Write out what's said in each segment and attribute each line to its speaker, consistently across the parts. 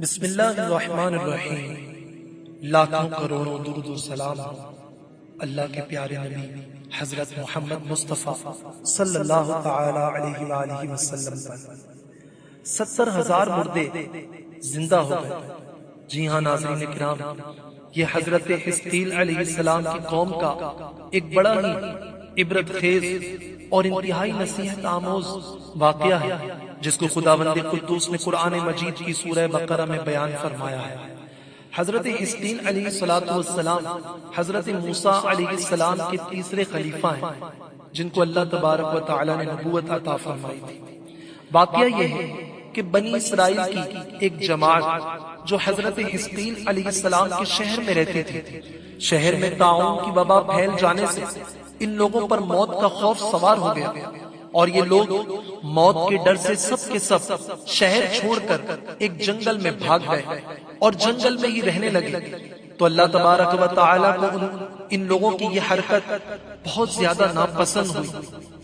Speaker 1: بسم اللہ الرحمن الرحیم۔ لاکھوں کروڑوں درود و سلام اللہ کے پیارے نبی حضرت محمد مصطفیٰ صلی اللہ تعالی علیہ وآلہ وسلم پر۔ 70,000 مردے زندہ ہو گئے۔ جی ہاں ناظرین کرام، یہ حضرت حزقیل علیہ السلام کی قوم کا ایک بڑا ہی عبرت خیز اور انتہائی نصیحت آموز واقعہ ہے، جس کو خداوند قدوس نے قرآن مجید کی سورہ بقرہ میں بیان فرمایا ہے۔ حضرت حزقیل علیہ السلام حضرت موسیٰ علیہ السلام کے تیسرے خلیفہ ہیں، جن کو اللہ تبارک و تعالی نے نبوت عطا فرمائی تھی۔ واقعہ یہ ہے کہ بنی اسرائیل کی ایک جماعت جو حضرت حزقیل علیہ السلام کے شہر میں رہتی تھی، شہر میں طاعون کی وبا پھیل جانے سے ان لوگوں پر موت کا خوف سوار ہو گیا، اور یہ لوگ موت کے ڈر سے سب کے سب شہر چھوڑ کر ایک جنگل میں بھاگ گئے اور جنگل میں ہی رہنے لگے۔ تو اللہ تبارک و تعالی کو ان لوگوں کی یہ حرکت بہت زیادہ ناپسند ہوئی،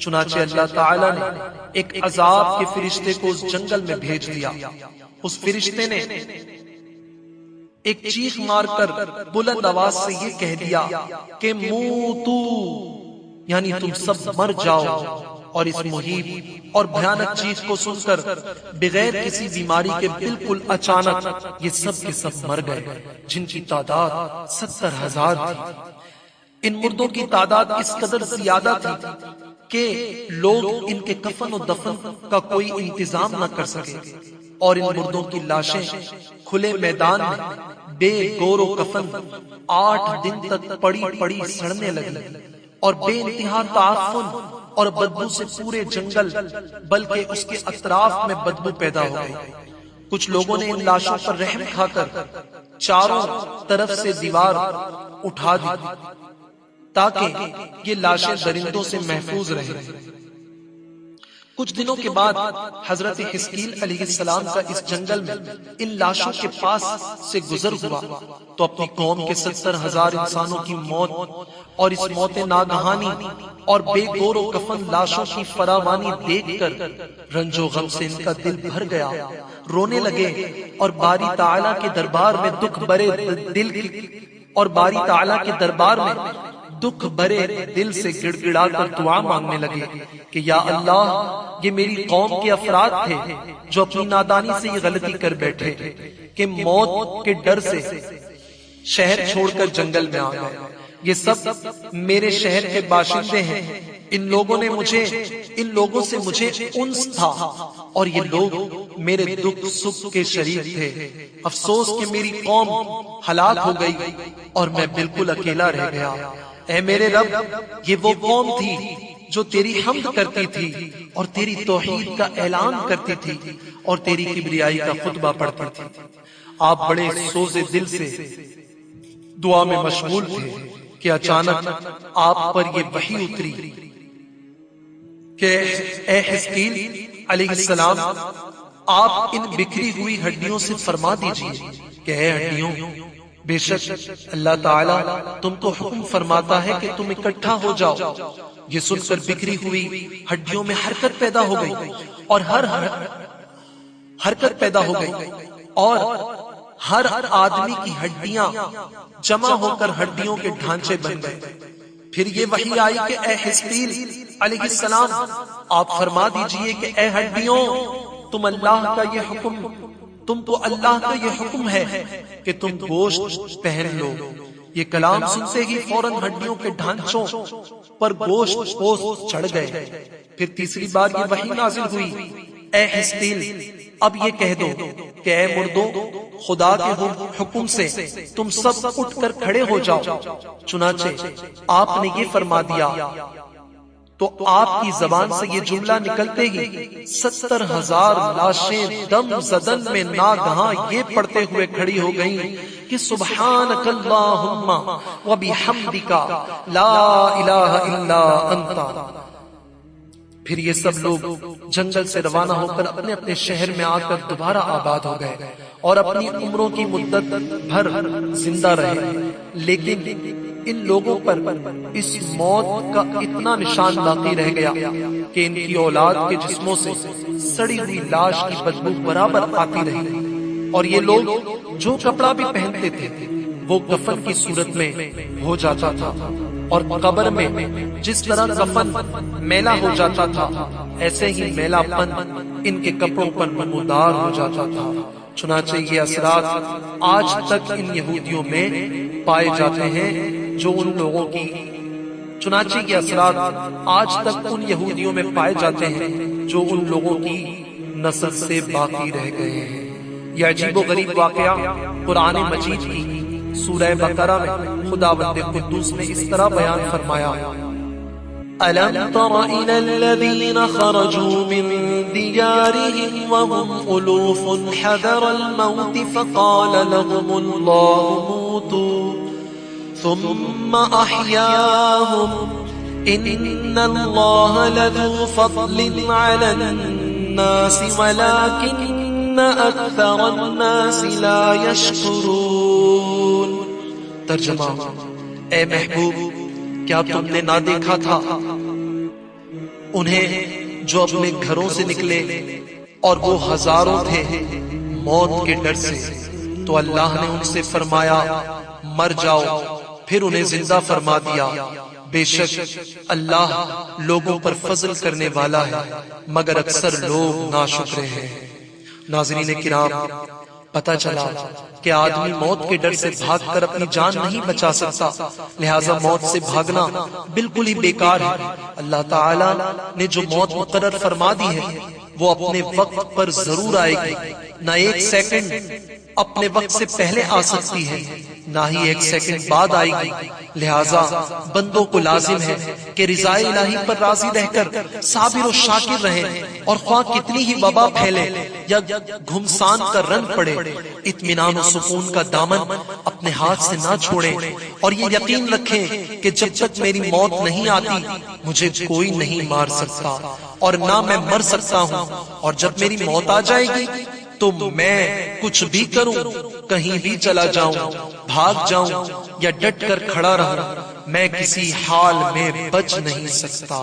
Speaker 1: چنانچہ اللہ تعالی نے ایک عذاب کے فرشتے کو اس جنگل میں بھیج دیا۔ اس فرشتے نے ایک چیخ مار کر بلند آواز سے یہ کہہ دیا کہ موتو، یعنی تم سب مر جاؤ۔ اور اس محیب اور بھیانک چیخ کو سن کر بغیر کسی بیماری کے بالکل اچانک یہ سب کے سب مر گئے، جن کی تعداد 70,000 تھی۔ ان مردوں کی تعداد اس قدر زیادہ تھی کہ لوگ ان کے کفن و دفن کا کوئی انتظام نہ کر سکے، اور ان مردوں کی لاشیں کھلے میدان میں بے گور و کفن 8 دن تک پڑی پڑی سڑنے لگی، اور بے انتہا تعفن اور بدبو سے پورے جنگل بلکہ اس کے اطراف میں بدبو پیدا ہو گئی۔ کچھ لوگوں نے ان لاشوں پر رحم کھا کر چاروں طرف سے دیوار اٹھا دی تاکہ یہ لاشیں درندوں سے محفوظ رہیں۔ کچھ دنوں کے بعد حضرت حزقیل علیہ السلام کا اس جنگل میں ان لاشوں کے پاس سے گزر ہوا تو اپنی قوم کے 70,000 انسانوں کی موت اور اس موت ناگہانی اور بے گور و کفن لاشوں کی فراوانی دیکھ کر رنج و غم سے ان کا دل بھر گیا، رونے لگے، اور باری تعالیٰ کے دربار میں دکھ بھرے دل سے گڑ گڑا کر دعا مانگنے لگے کہ یا اللہ، یہ میری قوم کے افراد تھے جو اپنی نادانی سے یہ غلطی کر بیٹھے کہ موت کے ڈر سے شہر چھوڑ کر جنگل میں آ گئے۔ یہ سب میرے شہر کے باشندے ہیں، ان لوگوں سے مجھے انس تھا، اور یہ لوگ میرے دکھ سکھ کے شریک تھے۔ افسوس کہ میری قوم ہلاک ہو گئی اور میں بالکل اکیلا رہ گیا۔ اے میرے رب، یہ وہ قوم تھی جو تیری حمد کرتی تھی اور تیری توحید کا اعلان کرتی تھی اور تیری کبریائی کا خطبہ پڑھتی تھی۔ آپ بڑے سوز دل سے دعا میں مشغول تھے کہ اچانک آپ پر یہ وحی اتری کہ اے حزقیل علیہ السلام، آپ ان بکھری ہوئی ہڈیوں سے فرما دیجئے کہ اے ہڈیوں، بے شک اللہ تعالیٰ تم کو حکم فرماتا ہے کہ تم اکٹھا ہو جاؤ۔ یہ سن کر بکھری ہوئی ہڈیوں میں حرکت پیدا ہو گئی، اور ہر آدمی کی ہڈیاں جمع ہو کر ہڈیوں کے ڈھانچے بن گئے۔ پھر یہ وحی آئی کہ اے حزقیل علیہ السلام، آپ فرما دیجئے کہ اے ہڈیوں، تم کو اللہ کا یہ حکم ہے کہ تم گوشت پہن لو۔ یہ کلام سنتے ہی فوراً ہڈیوں کے ڈھانچوں پر گوشت پوست چڑھ گئے۔ پھر تیسری بار یہ وحی نازل ہوئی، اے حزقیل، اب یہ کہہ دو کہ اے مردوں، خدا کے حکم سے تم سب اٹھ کر کھڑے ہو جاؤ۔ چنانچہ آپ نے یہ فرما دیا تو آپ کی زبان سے یہ جملہ نکلتے ہی 70,000 لاشیں دم زدن میں ناگہاں یہ پڑھتے ہوئے کھڑی ہو گئیں کہ سبحانک اللہم و بحمدک لا الہ الا انت۔ پھر یہ سب لوگ جنگل سے روانہ ہو کر اپنے اپنے شہر میں آ کر دوبارہ آباد ہو گئے اور اپنی عمروں کی مدت بھر زندہ رہے، لیکن ان لوگوں پر اس موت کا اتنا نشان باقی رہ گیا کہ ان کی اولاد کے جسموں سے سڑی ہوئی لاش کی بدبو برابر آتی رہی، اور یہ لوگ جو کپڑا بھی پہنتے تھے وہ کفن کی صورت میں ہو جاتا تھا، اور قبر میں جس طرح کفن میلا ہو جاتا تھا ایسے ہی میلا پن ان کے کپڑوں پر نمودار ہو جاتا تھا۔ چنانچہ یہ اثرات آج تک ان یہودیوں میں پائے جاتے ہیں جو ان لوگوں کی چنانچہ یہ اثرات آج تک ان یہودیوں میں پائے جاتے ہیں جو ان لوگوں کی نسل سے باقی رہ گئے ہیں۔ یہ عجیب و غریب واقعہ قرآن مجید کی سورہ بقرہ میں خداوند قدوس نے اس طرح بیان فرمایا: أَلَمْ تَرَ إِلَى الَّذِينَ خَرَجُوا مِن دِيَارِهِمْ وَهُمْ أُلُوفٌ حَذَرَ الْمَوْتِ فَقَالَ لَهُمُ اللَّهُ مُوتُوا ثُمَّ أَحْيَاهُمْ إِنَّ اللَّهَ لَذُو فَضْلٍ عَلَى النَّاسِ وَلَكِنَّ أَكْثَرَ النَّاسِ لَا يَشْكُرُونَ۔ ترجمہ: اے محبوب، کیا تم نے نہ دیکھا تھا انہیں جو اپنے گھروں سے نکلے اور وہ ہزاروں تھے موت کے ڈر سے، تو اللہ نے ان سے فرمایا مر جاؤ، پھر انہیں زندہ فرما دیا۔ بے شک اللہ لوگوں پر فضل کرنے والا ہے مگر اکثر لوگ ناشکرے ہیں۔ ناظرین کرام، پتہ چلا کہ آدمی موت کے ڈر سے بھاگ کر اپنی جان نہیں بچا سکتا، لہٰذا موت سے بھاگنا بالکل ہی بیکار ہے۔ اللہ تعالیٰ نے جو موت مقرر فرما دی ہے وہ اپنے وقت پر ضرور آئے گی، نہ ایک سیکنڈ اپنے وقت سے پہلے آ سکتی ہے نہ ہی ایک سیکنڈ بعد آئے گی۔ لہٰذا بندوں کو لازم ہے کہ رضائے الہی پر راضی رہ کر صابر و شاکر رہیں، اور خواہ کتنی ہی وبا پھیلے یا گھمسان کا رنگ پڑے، اطمینان و سکون کا دامن اپنے ہاتھ سے نہ چھوڑیں، اور یہ یقین رکھیں کہ جب تک میری موت نہیں آتی مجھے کوئی نہیں مار سکتا اور نہ میں مر سکتا ہوں، اور جب میری موت آ جائے گی تو میں کچھ بھی کروں، کہیں بھی چلا جاؤں، بھاگ جاؤں یا ڈٹ کر کھڑا رہوں، میں کسی حال میں بچ نہیں سکتا۔